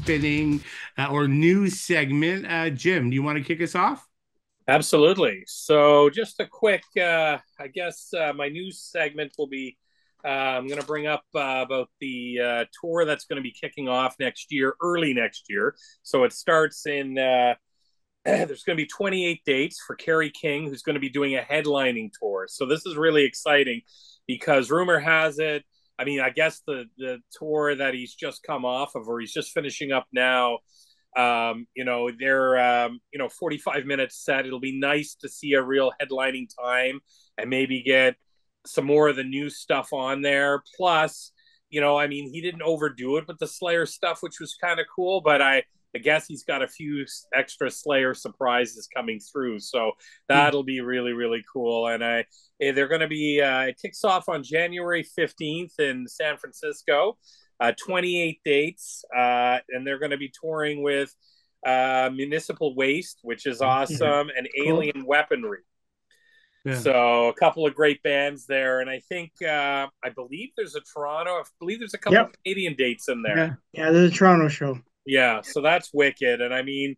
happening or news segment. Jim, do you want to kick us off? Absolutely. So, just a quick, I guess my news segment will be I'm going to bring up about the tour that's going to be kicking off next year, early next year. So, it starts in, there's going to be 28 dates for Kerry King, who's going to be doing a headlining tour. So, this is really exciting because rumor has it, I mean, I guess the tour that he's just come off of, or he's just finishing up now, they're 45 minutes set. It'll be nice to see a real headlining time and maybe get some more of the new stuff on there. Plus, I mean, he didn't overdo it with the Slayer stuff, which was kind of cool, but I guess he's got a few extra Slayer surprises coming through. So that'll be really, really cool. And they're going to be, it kicks off on January 15th in San Francisco, 28 dates. And they're going to be touring with Municipal Waste, which is awesome, and Cool. Alien Weaponry. Yeah. So a couple of great bands there, and I think I believe there's a Toronto. I believe there's a couple of Canadian dates in there. Yeah. Yeah, there's a Toronto show. Yeah, so that's wicked, and I mean,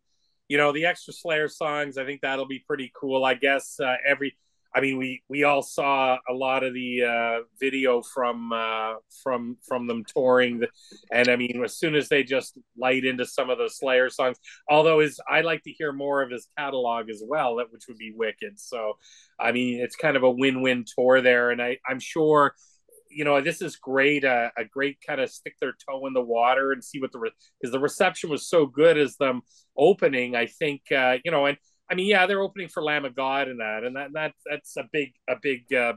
the extra Slayer songs. I think that'll be pretty cool. I guess I mean, we all saw a lot of the video from them touring, and I mean, as soon as they just light into some of the Slayer songs, although I like to hear more of his catalog as well, which would be wicked. So, I mean, it's kind of a win-win tour there, and I'm sure. This is great. A great kind of stick their toe in the water and see what because the reception was so good as them opening. I think and I mean, yeah, they're opening for Lamb of God and that's a big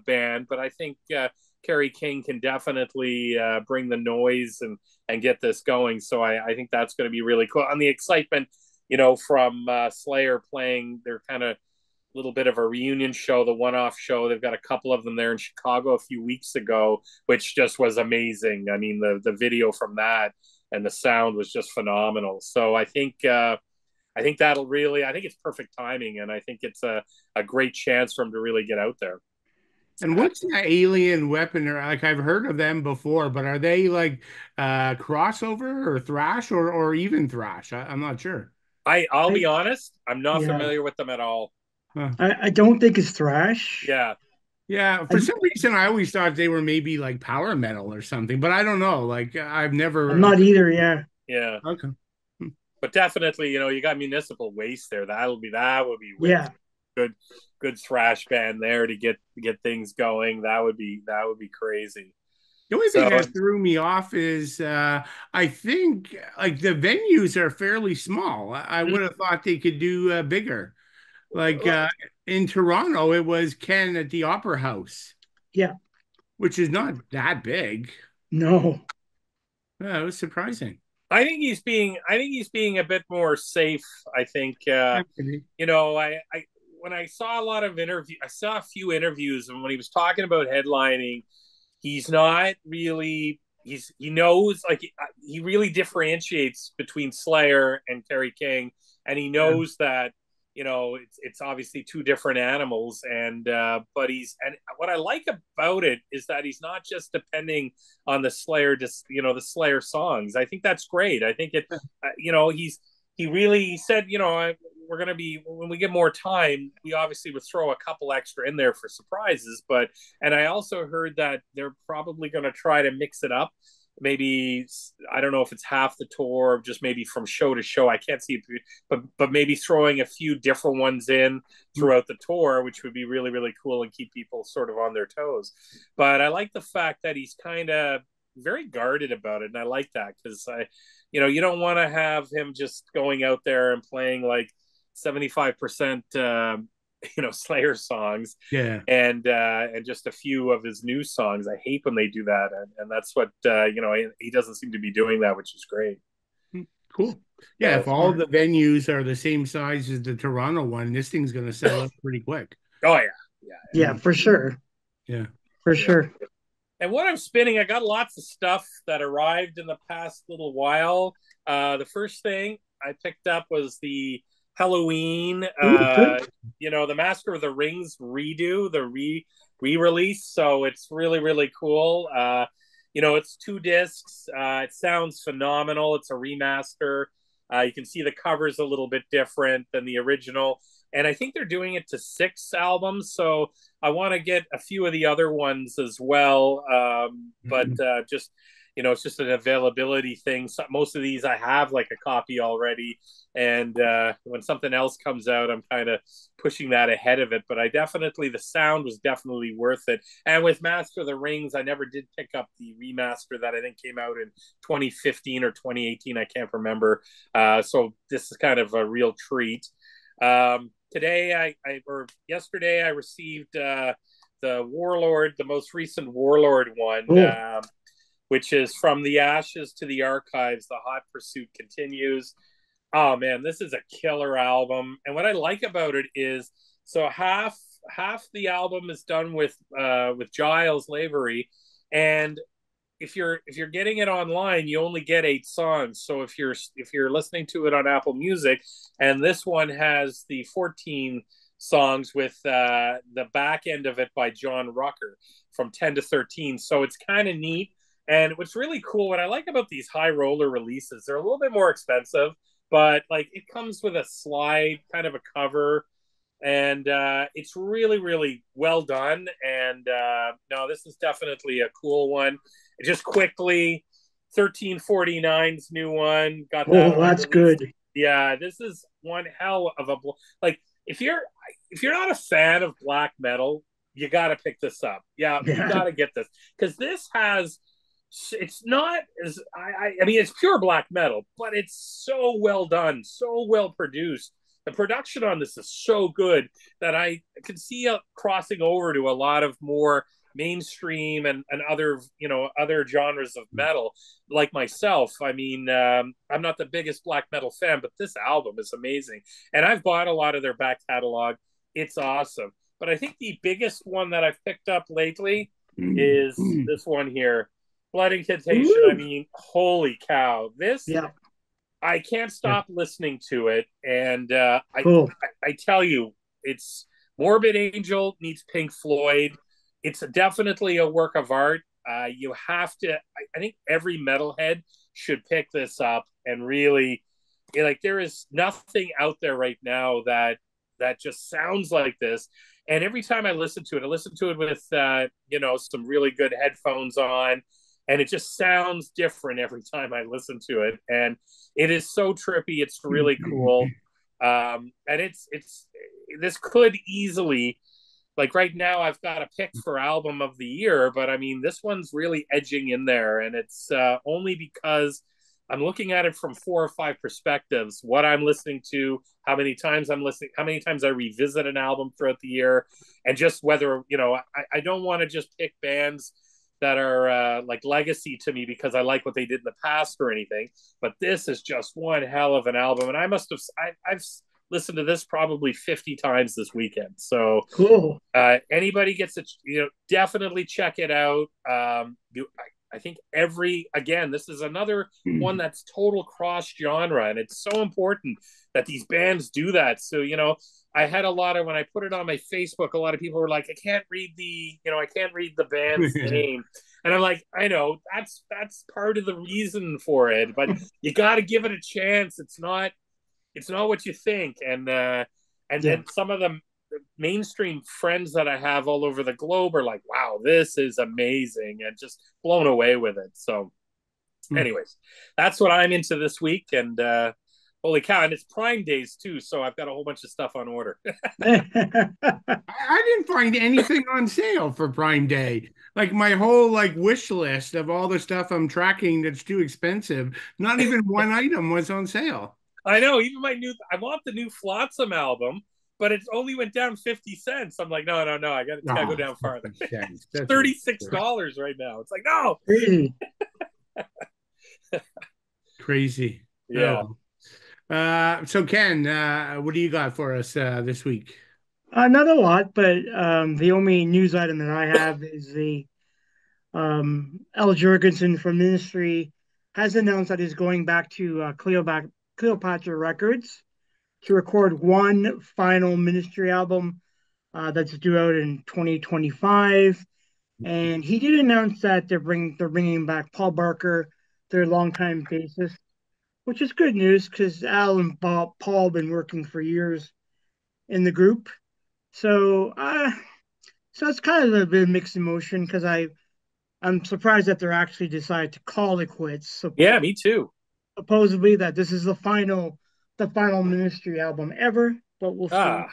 band, but I think Kerry King can definitely bring the noise and get this going. So I think that's going to be really cool. And the excitement, from Slayer playing their kind of little bit of a reunion show, the one-off show. They've got a couple of them there in Chicago a few weeks ago, which just was amazing. I mean, the video from that and the sound was just phenomenal. So I think that'll really, I think it's perfect timing, and I think it's a great chance for him to really get out there. And what's the Alien Weapon? Like I've heard of them before, but are they like crossover or thrash or even thrash? I'm not sure. I'll be honest, I'm not Yeah. familiar with them at all. Huh. I don't think it's thrash. Yeah. Yeah, for some reason I always thought they were maybe like power metal or something, but I don't know. Like I've I'm never. not either. Yeah. Yeah. Okay. But definitely, you got Municipal Waste there. That would be Yeah. good thrash band there to get things going. That would be crazy. The only thing that threw me off is I think like the venues are fairly small. I would have thought they could do bigger. Like in Toronto, it was Ken at the Opera House. Yeah. Which is not that big. No. Yeah, it was surprising. I think he's being a bit more safe. I think I when I saw a lot of I saw a few interviews, and when he was talking about headlining, he's not really he knows, like, he really differentiates between Slayer and Kerry King, and he knows that it's obviously two different animals, and but and what I like about it is that he's not just depending on the Slayer, the Slayer songs. I think that's great. I think he said, we're going to be, when we get more time, we obviously would throw a couple extra in there for surprises, and I also heard that they're probably going to try to mix it up. Maybe, I don't know if it's half the tour, just maybe from show to show. I can't see it, but maybe throwing a few different ones in throughout the tour, which would be really, really cool and keep people sort of on their toes. But I like the fact that he's kind of very guarded about it, and I like that because you don't want to have him just going out there and playing like 75% Slayer songs, and just a few of his new songs. I hate when they do that, and that's what he doesn't seem to be doing that, which is great. Cool. Yeah, if all the venues are the same size as the Toronto one, this thing's going to sell out pretty quick. Oh yeah, for sure. Yeah, for sure. And what I'm spinning, I got lots of stuff that arrived in the past little while. The first thing I picked up was the Halloween, the Master of the Rings redo, the re-release. So it's really, really cool. it's 2 discs. It sounds phenomenal. It's a remaster. You can see the cover's a little bit different than the original. And I think they're doing it to 6 albums. So I want to get a few of the other ones as well. But just, it's just an availability thing. So most of these I have like a copy already. And when something else comes out, I'm kind of pushing that ahead of it. But the sound was definitely worth it. And with Master of the Rings, I never did pick up the remaster that I think came out in 2015 or 2018. I can't remember. So this is kind of a real treat. Yesterday, I received the Warlord, the most recent Warlord one, which is From the Ashes to the Archives. The Hot Pursuit continues. Oh man, this is a killer album. And what I like about it is, so half the album is done with Giles Lavery, and if you're getting it online, you only get 8 songs. So if you're listening to it on Apple Music, and this one has the 14 songs with the back end of it by John Rucker from 10 to 13. So it's kind of neat. And what's really cool, what I like about these high roller releases, they're a little bit more expensive, but like it comes with a slide kind of a cover, and it's really really well done. And no, this is definitely a cool one. Just quickly, 1349's new one, got that on that's release. good. Yeah, this is one hell of a, like, if you're not a fan of black metal, you got to pick this up. Yeah, you got to get this, because this has, it's not as I mean, it's pure black metal, but it's so well done, so well produced. The production on this is so good that I can see it crossing over to a lot of more mainstream and other other genres of metal, like myself. I mean, I'm not the biggest black metal fan, but this album is amazing, and I've bought a lot of their back catalog. It's awesome. But I think the biggest one that I've picked up lately is this one here, Blood Incantation. I mean, holy cow, this, I can't stop listening to it. And I tell you, it's Morbid Angel meets Pink Floyd. It's definitely a work of art. You have to, I think every metalhead should pick this up and really, like, there is nothing out there right now that just sounds like this. And every time I listen to it with some really good headphones on, and it just sounds different every time I listen to it. And it is so trippy. It's really cool. And it's this could easily, like, right now I've got a pick for album of the year, but I mean, this one's really edging in there. And it's only because I'm looking at it from 4 or 5 perspectives: what I'm listening to, how many times I'm listening, how many times I revisit an album throughout the year, and just whether, I don't want to just pick bands that are like legacy to me because I like what they did in the past or anything. But this is just one hell of an album. And I've listened to this probably 50 times this weekend. So cool. Anybody gets it, definitely check it out. I think this is another one that's total cross genre, and it's so important that these bands do that. So, I had a lot of, when I put it on my Facebook, a lot of people were like, I can't read the band's name. And I'm like, I know that's part of the reason for it, but you got to give it a chance. It's not what you think. And then some of the mainstream friends that I have all over the globe are like, wow, this is amazing, and just blown away with it. So anyways, that's what I'm into this week. And holy cow, and it's Prime Days too, so I've got a whole bunch of stuff on order. I didn't find anything on sale for Prime Day. Like, my whole wish list of all the stuff I'm tracking that's too expensive, not even one item was on sale. I know, even I want the new Flotsam album, but it only went down 50 cents. I'm like, no, I gotta go down farther. It's $36 right now. It's like, no. Crazy. Yeah. So Ken, what do you got for us this week? Not a lot, but the only news item that I have is the L. Jurgensen from Ministry has announced that he's going back to Cleopatra Records to record one final Ministry album that's due out in 2025. and he did announce that they're bringing back Paul Barker, their longtime bassist, which is good news because Al and Paul have been working for years in the group. So, so it's kind of a bit of mixed emotion because I'm surprised that they're actually decided to call it quits. So Yeah, me too. supposedly that this is the final Ministry album ever, but we'll see. Ah,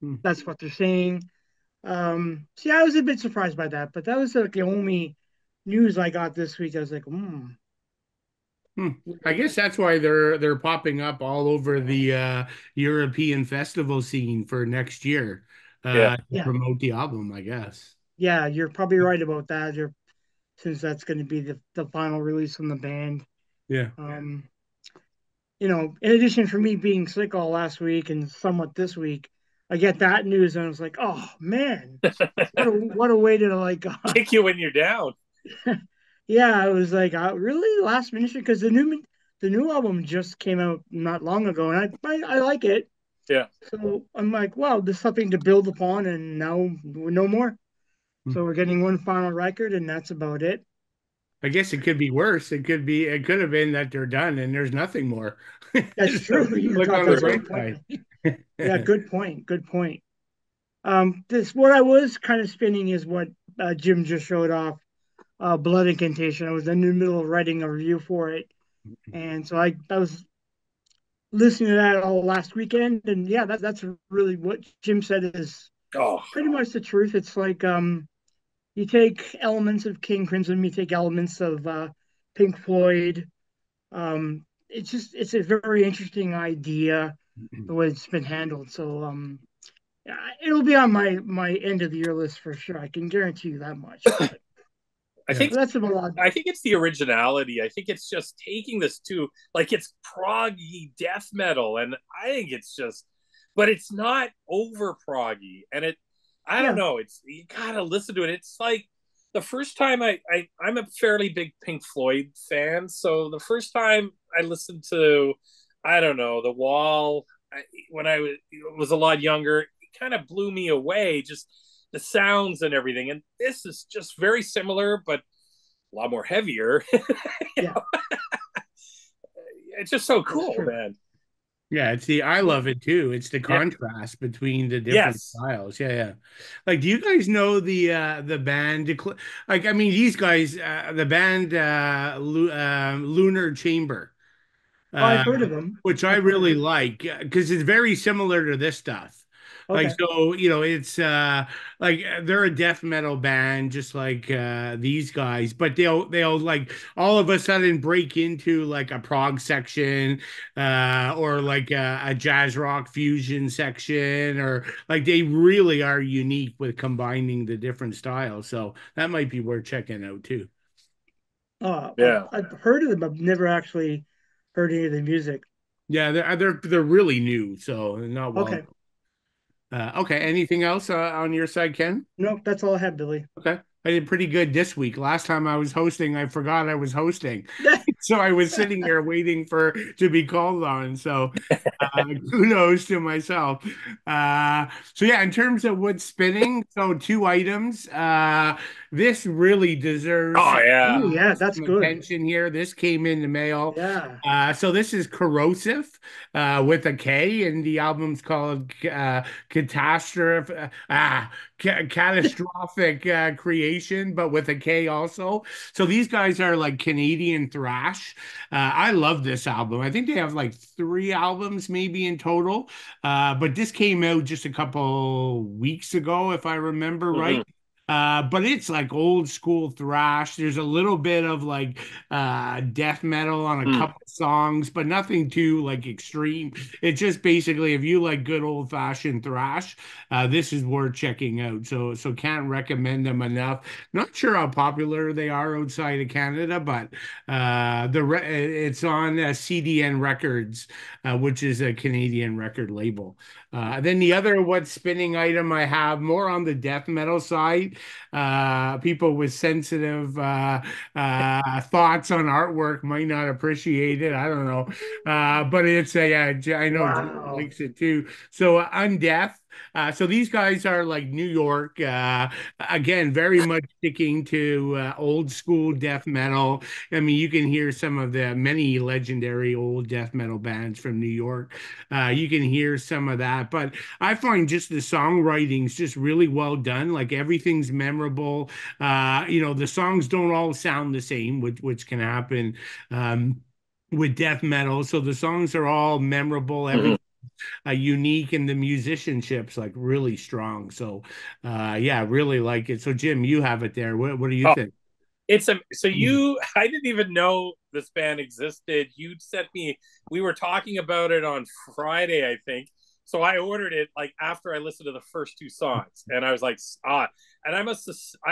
Hmm. That's what they're saying. See, I was a bit surprised by that, but that was like the only news I got this week. I was like, Hmm. I weird. guess that's why they're popping up all over the European festival scene for next year yeah. to Yeah, promote the album, I guess. yeah, you're probably right about that. Since that's going to be the final release from the band. Yeah. Um, in addition for me being sick all last week and somewhat this week, I get that news and I was like, oh man, what a way to like, Kick you when you're down. yeah, I was like, really last ministry because the new album just came out not long ago and I like it. Yeah. So I'm like, wow, there's something to build upon, and now no more. Hmm. So we're getting one final record, and that's about it. I guess it could be worse. It could have been that they're done and there's nothing more. That's So true. You look got on the that's a True. bright good point. side. Yeah, good point. Good point. This what I was kind of spinning is what Jim just showed off. Blood Incantation. I was in the middle of writing a review for it, and so I was listening to that all last weekend, and yeah, that's really what Jim said is Oh, pretty much the truth. It's like you take elements of King Crimson, you take elements of Pink Floyd. It's a very interesting idea the way it's been handled. So yeah, it'll be on my end of the year list for sure. I can guarantee you that much. I Yeah. think But that's about I think it's the originality. I think it's just taking this to like it's proggy death metal, and I think it's just, but it's not over proggy, and I don't yeah. know. It's you gotta listen to it. It's like the first time I'm a fairly big Pink Floyd fan, so the first time I listened to, I don't know, The Wall when I was a lot younger, it kind of blew me away. Just the sounds and everything, and this is just very similar, but a lot more heavier. Yeah, It's just so that's cool, true. man. Yeah, I Yeah. love it too. It's the Yeah. contrast between the different Yes. styles. Yeah, yeah. Like, do you guys know the band? Like, I mean, these guys, the band Lunar Chamber. Oh, I've uh, heard of them. which I I've heard of really them. like because it's very similar to this stuff. Like, Okay. so, it's like they're a death metal band, just like these guys, but they'll like all of a sudden break into like a prog section, or like a jazz rock fusion section, or like they really are unique with combining the different styles. So that might be worth checking out too. Yeah. I've heard of them. I've never actually heard any of the music. Yeah, they're really new, so not well. Okay. Okay. Anything else on your side, Ken? No, that's all I have, Billy. Okay. I did pretty good this week. Last time I was hosting, I forgot I was hosting. So I was sitting here waiting for to be called on. So kudos to myself. So yeah, in terms of wood spinning, so two items. This really deserves Oh yeah. Ooh, yeah, that's some good. attention here. This came in the mail. Yeah. So this is Corrosive with a K, and the album's called Catastrophic Creation, but with a K also. So these guys are like Canadian thrash. I love this album. I think they have like three albums maybe in total. But this came out just a couple weeks ago, if I remember Mm-hmm. right. But it's like old school thrash. There's a little bit of like death metal on a Mm. couple songs, but nothing too like extreme. It's just basically if you like good old fashioned thrash, this is worth checking out. So can't recommend them enough. Not sure how popular they are outside of Canada, but it's on CDN Records, which is a Canadian record label. Then the other what's spinning item I have more on the death metal side. People with sensitive thoughts on artwork might not appreciate it. I don't know. But it's a, yeah, I know Jim Wow. likes it too. So Undeath. So these guys are like New York, again, very much sticking to old school death metal. I mean, you can hear some of the many legendary old death metal bands from New York. You can hear some of that, but I find just the songwriting's just really well done. Like everything's memorable. The songs don't all sound the same, which can happen with death metal. So the songs are all memorable. Mhm. Unique, and the musicianship's like really strong. So, yeah, really like it. So, Jim, you have it there. What do you Oh, think? it's a so you I didn't even know this band existed. You sent me we were talking about it on Friday, I think. So I ordered it like after I listened to the first two songs, and I was like, and I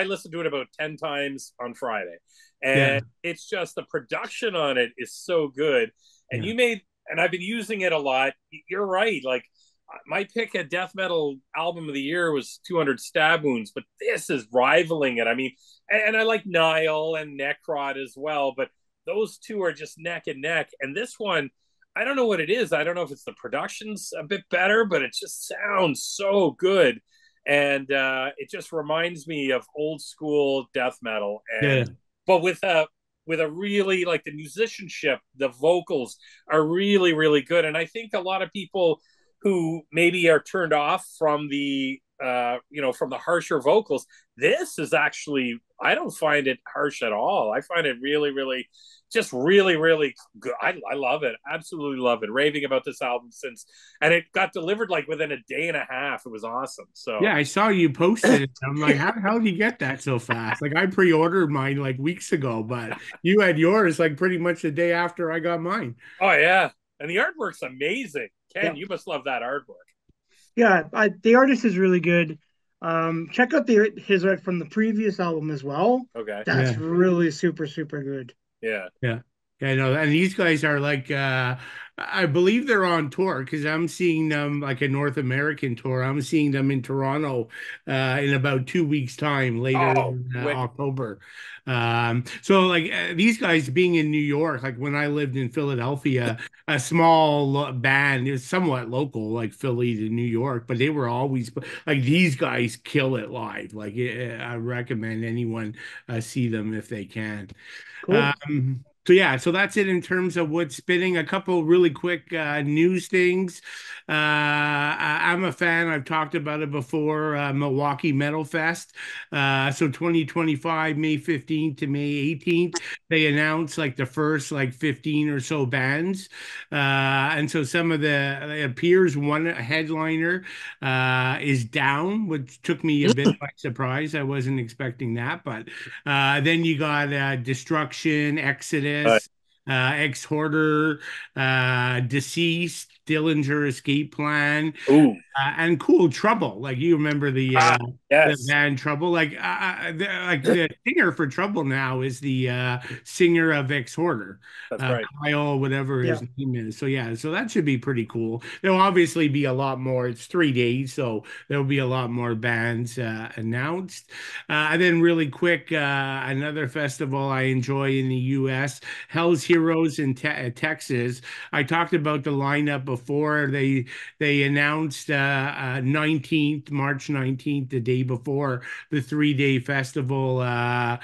listened to it about 10 times on Friday. Yeah, And it's just the production on it is so good. And yeah, and I've been using it a lot. You're right. Like my pick at death metal album of the year was 200 Stab Wounds, but this is rivaling it. I mean, and I like Nile and Necrot as well, but those two are just neck and neck. And this one, I don't know what it is. I don't know if it's the production's a bit better, but it just sounds so good. And it just reminds me of old school death metal. yeah, But with a really like the musicianship, the vocals are really, really good. And I think a lot of people who maybe are turned off from from the harsher vocals, this is actually, I don't find it harsh at all. I find it really, really, just really, really good. I love it. Absolutely love it. Raving about this album since, and it got delivered like within a day and a half. It was awesome. yeah. So I saw you posted it. I'm like, how did you get that so fast? Like, I pre-ordered mine like weeks ago, but you had yours like pretty much the day after I got mine. oh yeah, and the artwork's amazing. Yeah. Ken, you must love that artwork. Yeah, the artist is really good. Check out his art from the previous album as well. Okay. That's Yeah. really super, super good. Yeah. Yeah. Yeah, I know. And these guys are like I believe they're on tour because I'm seeing them like a North American tour. I'm seeing them in Toronto in about 2 weeks' time, later Oh, in wicked. October. So like these guys being in New York, like when I lived in Philadelphia, a small band is somewhat local, like Philly to New York, but they were always like these guys kill it live. Like I recommend anyone see them if they can. Cool. So yeah, so that's it in terms of what's spinning. A couple really quick news things. I'm a fan. I've talked about it before. Milwaukee Metal Fest. So 2025, May 15th to May 18th, they announced like the first like 15 or so bands. And so some of it appears one headliner is down, which took me a bit by surprise. I wasn't expecting that, but then you got Destruction, Uh, Exodus, Ex-Hoarder, Deceased, Dillinger Escape Plan, ooh. and Cool Trouble. Like you remember Ah, the yes. band Trouble. The singer for Trouble now is the singer of Ex-Hoarder, That's right. Kyle, whatever his Yeah, name is. So yeah, so that should be pretty cool. There'll obviously be a lot more. It's 3 days, so there'll be a lot more bands announced. And then really quick, another festival I enjoy in the U.S., Hell's Heroes in Texas. I talked about the lineup before. They announced 19th, March 19th, the day before the 3 day festival, a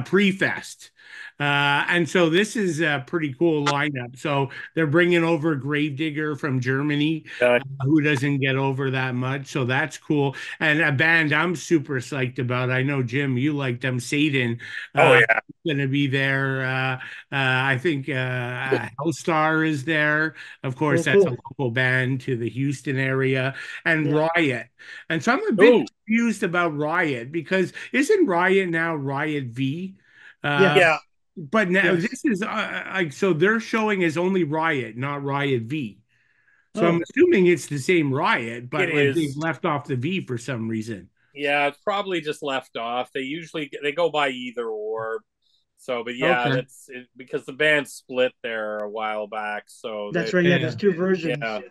pre-fest. And so this is a pretty cool lineup. So they're bringing over Gravedigger from Germany, Uh, who doesn't get over that much. So that's cool. And a band I'm super psyched about. I know, Jim, you like them, Satan. oh Uh, yeah. Going to be there. I think Hellstar is there. Of course, cool, that's a cool. local band to the Houston area, and Yeah, Riot. And so I'm a bit Ooh. confused about Riot because isn't Riot now Riot V? Uh, Yeah, yes, but now yes. this is like so they're showing as only Riot, not Riot V. So I'm Oh, assuming it's the same Riot, it but like they've is. left off the V for some reason. Yeah, it's probably just left off. They go by either or. So, but yeah, Okay. that's it, because the band split there a while back. So that's they, right. Yeah, Yeah. there's two versions. yeah.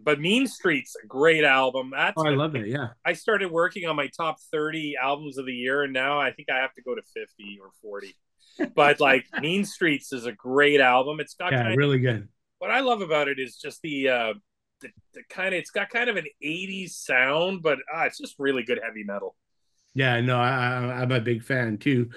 But Mean Street's a great album. Oh, That's I been love it. Yeah. I started working on my top 30 albums of the year, and now I think I have to go to 50 or 40. But like Mean Streets is a great album. It's got Yeah, kind of really good. what I love about it is just the kind of it's got kind of an 80s sound, but it's just really good heavy metal. Yeah, no, I'm a big fan too.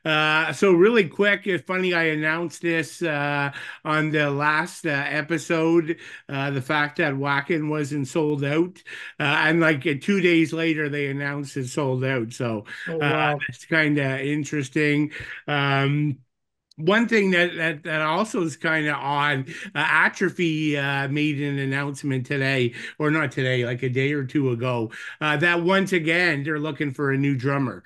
So really quick, it's funny I announced this on the last episode, the fact that Wacken wasn't sold out, and like 2 days later they announced it sold out. So Oh wow. that's kind of interesting. Um, One thing that also is kind of odd, Atrophy made an announcement today, or not today, like a day or two ago, that once again they're looking for a new drummer.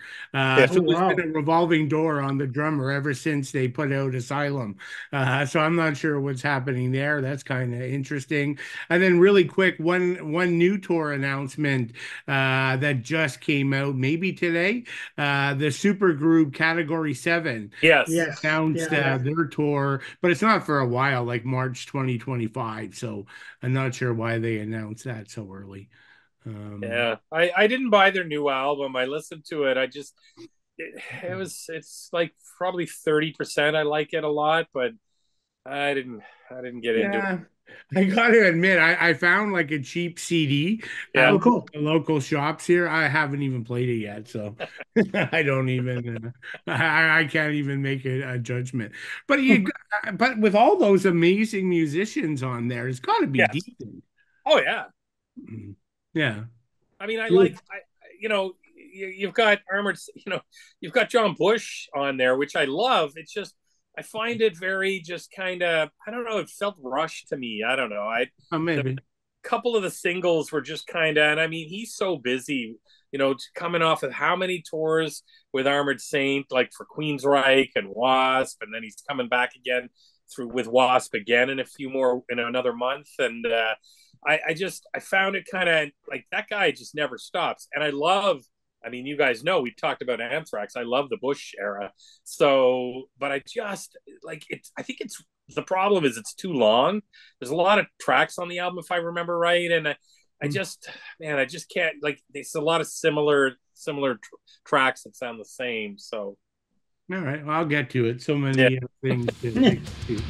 Yeah. So Oh there's been wow. a revolving door on the drummer ever since they put out Asylum. So I'm not sure what's happening there. That's kind of interesting. And then really quick, one new tour announcement that just came out, maybe today. The super group Category 7 Yes. Yes. announced Yeah. their tour, but it's not for a while, like March 2025. So I'm not sure why they announced that so early. Um, Yeah. I didn't buy their new album. I listened to it. It's like probably 30%. I like it a lot, but I didn't I didn't get into it. yeah, I gotta admit, I found like a cheap CD at Yeah. Oh cool. local shops here. I haven't even played it yet, so I don't even. I can't even make a judgment. But but with all those amazing musicians on there, it's got to be Yes. decent. Oh yeah. Mhm. Yeah. I mean, I Good. like I you know you've got Armored, you've got John Bush on there, which I love. It's just I find it very just kind of I don't know. It felt rushed to me. I don't know. The Maybe. couple of the singles were just kind of, and I mean, he's so busy, coming off of how many tours with Armored Saint, like for Queensryche and Wasp, and then he's coming back again through with Wasp again in a few more in another month, and I found it kind of like that guy just never stops, and I love. I mean, you guys know we talked about Anthrax. I love the Bush era. So, but I just like it. I think it's the problem is it's too long. There's a lot of tracks on the album, if I remember right, and I just, man, I just can't like. There's a lot of similar tracks that sound the same. So, All right. Well, I'll get to it. So yeah, many things to Yeah. get to.